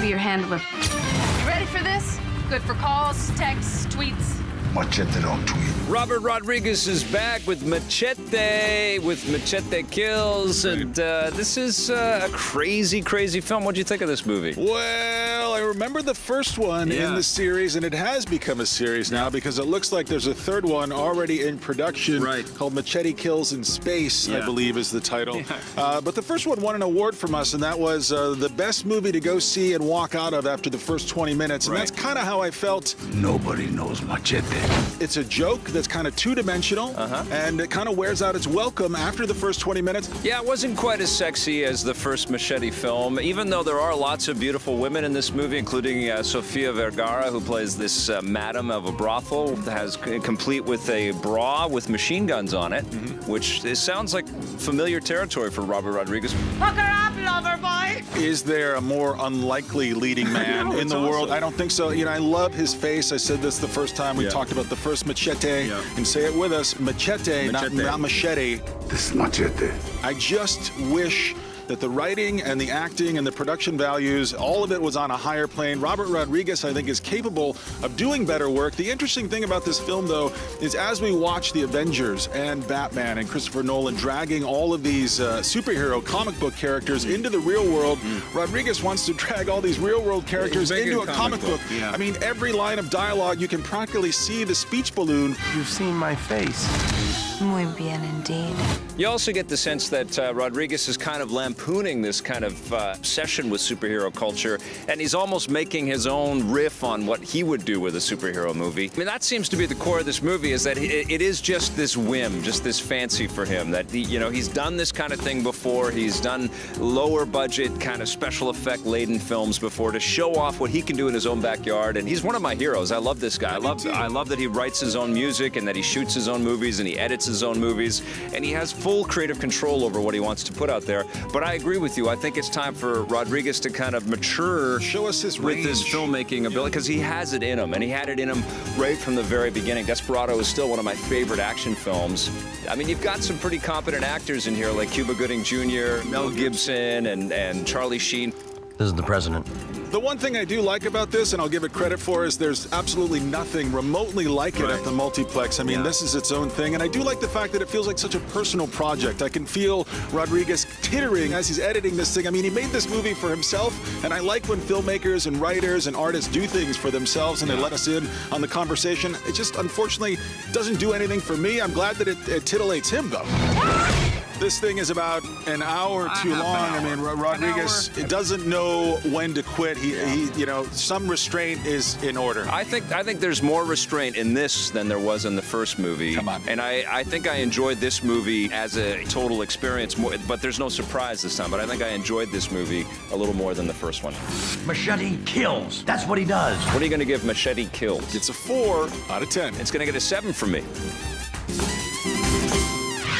I'll be your handler. You ready for this? Good for calls, texts, tweets. Machete don't tweet. Robert Rodriguez is back with Machete Kills, and this is a crazy, crazy film. What'd you think of this movie? Well, I remember the first one in the series, and it has become a series now because it looks like there's a third one already in production called Machete Kills in Space, I believe is the title. But the first one won an award from us, and that was the best movie to go see and walk out of after the first 20 minutes, and that's kind of how I felt. Nobody knows Machete. It's a joke that's kind of two-dimensional, and it kind of wears out its welcome after the first 20 minutes. Yeah, it wasn't quite as sexy as the first Machete film, even though there are lots of beautiful women in this movie, including Sofia Vergara, who plays this madam of a brothel, complete with a bra with machine guns on it, which sounds like familiar territory for Robert Rodriguez. Hook her up, lover boy! Is there a more unlikely leading man in the world? I don't think so. You know, I love his face. I said this the first time we talked about the first Machete, and say it with us, Machete. Not Machete. This is Machete. I just wish that the writing and the acting and the production values, all of it was on a higher plane. Robert Rodriguez, I think, is capable of doing better work. The interesting thing about this film, though, is as we watch the Avengers and Batman and Christopher Nolan dragging all of these superhero comic book characters into the real world, Rodriguez wants to drag all these real world characters into a comic book. I mean, every line of dialogue, you can practically see the speech balloon. You've seen my face. Muy bien indeed. You also get the sense that Rodriguez is kind of lampooning this kind of obsession with superhero culture, and he's almost making his own riff on what he would do with a superhero movie. I mean, that seems to be the core of this movie, is that it is just this whim, just this fancy for him, that he's done this kind of thing before. He's done lower budget, kind of special effect laden films before to show off what he can do in his own backyard, and he's one of my heroes. I love this guy. I love that he writes his own music and that he shoots his own movies and he edits his own movies, and he has full creative control over what he wants to put out there. But I agree with you. I think it's time for Rodriguez to kind of mature, show us his with range. his filmmaking ability, because he has it in him, and he had it in him right from the very beginning. Desperado is still one of my favorite action films. I mean, you've got some pretty competent actors in here, like Cuba Gooding Jr., Mel Gibson, and Charlie Sheen. This is the president. The one thing I do like about this, and I'll give it credit for, is there's absolutely nothing remotely like it at the multiplex. I mean, this is its own thing, and I do like the fact that it feels like such a personal project. I can feel Rodriguez tittering as he's editing this thing. I mean, he made this movie for himself, and I like when filmmakers and writers and artists do things for themselves and they let us in on the conversation. It just, unfortunately, doesn't do anything for me. I'm glad that it titillates him, though. This thing is about an hour too long. I mean, Rodriguez doesn't know when to quit. He some restraint is in order. I think there's more restraint in this than there was in the first movie. Come on. And I think I enjoyed this movie as a total experience more, but there's no surprise this time. But I think I enjoyed this movie a little more than the first one. Machete kills. That's what he does. What are you going to give Machete Kills? It's a 4 out of 10. It's going to get a 7 from me.